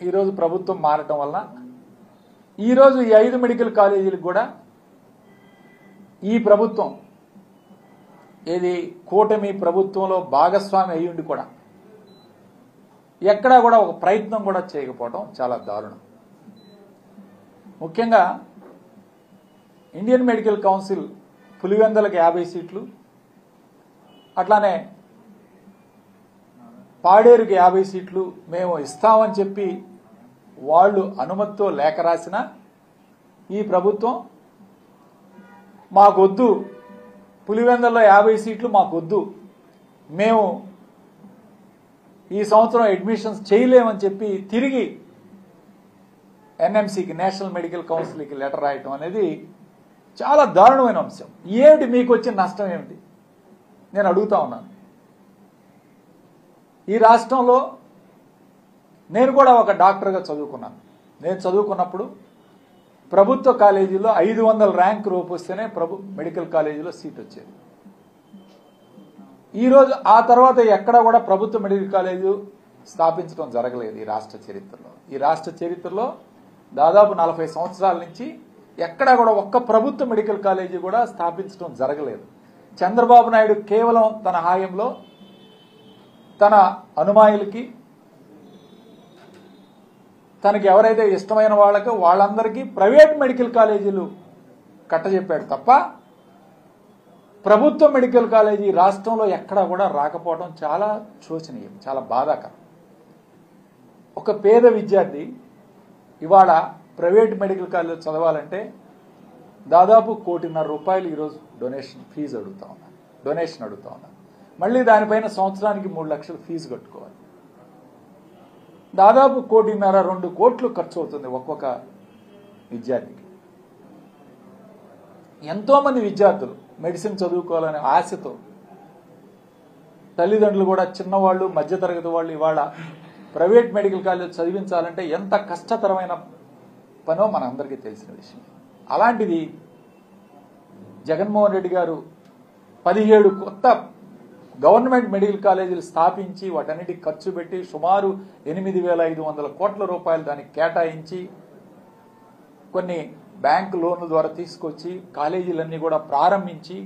ఈరోజు ప్రభుత్వం మారటం వల్ల ఈరోజు ఈ 5 మెడికల్ కాలేజీలకు కూడా ఈ ప్రభుత్వం ఏది కూటమి ప్రభుత్వంలో భాగస్వామి అయ్యుండి కూడా ఎక్కడా కూడా ఒక ప్రయత్నం కూడా చేయకపోవడం చాలా దారుణం. ముఖ్యంగా ఇండియన్ మెడికల్ కౌన్సిల్ పులివెందులకు 50 సీట్లు, అట్లానే పాడేరుకి 50 సీట్లు మేము ఇస్తామని చెప్పి వాళ్ళు అనుమతితో లేఖ రాసిన ఈ ప్రభుత్వం మాకొద్దు, పులివెందుల్లో 50 సీట్లు మాకొద్దు, మేము ఈ సంవత్సరం అడ్మిషన్స్ చేయలేమని చెప్పి తిరిగి ఎన్ఎంసీకి నేషనల్ మెడికల్ కౌన్సిల్కి లెటర్ రాయటం అనేది చాలా దారుణమైన అంశం. ఏమిటి మీకు వచ్చిన నష్టం ఏమిటి నేను అడుగుతా ఉన్నాను. ఈ రాష్ట్రంలో నేను కూడా ఒక డాక్టర్గా చదువుకున్నాను. నేను చదువుకున్నప్పుడు ప్రభుత్వ కాలేజీలో 500 ర్యాంక్ రూపు వస్తేనే మెడికల్ కాలేజీలో సీట్ వచ్చేది. ఈరోజు ఆ తర్వాత ఎక్కడ కూడా ప్రభుత్వ మెడికల్ కాలేజీ స్థాపించడం జరగలేదు ఈ రాష్ట్ర చరిత్రలో. ఈ రాష్ట్ర చరిత్రలో దాదాపు 40 సంవత్సరాల నుంచి ఎక్కడా కూడా ఒక్క ప్రభుత్వ మెడికల్ కాలేజీ కూడా స్థాపించడం జరగలేదు. చంద్రబాబు నాయుడు కేవలం తన హాయంలో తన అనుమాయులకి, తనకి ఎవరైతే ఇష్టమైన వాళ్ళకో వాళ్ళందరికీ ప్రైవేట్ మెడికల్ కాలేజీలు కట్టజెప్పాడు తప్ప ప్రభుత్వ మెడికల్ కాలేజీ రాష్ట్రంలో ఎక్కడా కూడా రాకపోవడం చాలా శోచనీయం, చాలా బాధాకరం. ఒక పేద విద్యార్థి ఇవాళ ప్రైవేట్ మెడికల్ కాలేజీ చదవాలంటే దాదాపు ₹1.5 కోటి ఈరోజు ఫీజు అడుగుతా ఉన్నారు, డొనేషన్ అడుగుతా ఉన్నారు. మళ్ళీ దానిపైన సంవత్సరానికి 3 లక్షలు ఫీజు కట్టుకోవాలి. దాదాపు ₹1.5 2 కోట్లు ఖర్చు అవుతుంది ఒక్కొక్క విద్యార్థికి. ఎంతో మంది విద్యార్థులు మెడిసిన్ చదువుకోవాలనే ఆశతో తల్లిదండ్రులు కూడా చిన్నవాళ్ళు, మధ్యతరగతి వాళ్ళు ఇవాళ ప్రైవేట్ మెడికల్ కాలేజ్ చదివించాలంటే ఎంత కష్టతరమైన పనో మనందరికీ తెలిసిన విషయం. అలాంటిది జగన్మోహన్ రెడ్డి గారు 17 కొత్త గవర్నమెంట్ మెడికల్ కాలేజీలు స్థాపించి వాటన్నిటికి ఖర్చు పెట్టి సుమారు 8,500 కోట్ల రూపాయలు దానికి కేటాయించి కొన్ని బ్యాంకు లోన్ల ద్వారా తీసుకొచ్చి కాలేజీలన్నీ కూడా ప్రారంభించి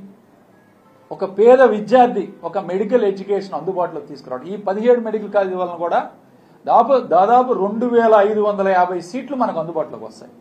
ఒక పేద విద్యార్థి ఒక మెడికల్ ఎడ్యుకేషన్ అందుబాటులో తీసుకురావడం. ఈ 17 మెడికల్ కాలేజీ వలన కూడా దాదాపు 2,550 సీట్లు మనకు అందుబాటులోకి వస్తాయి.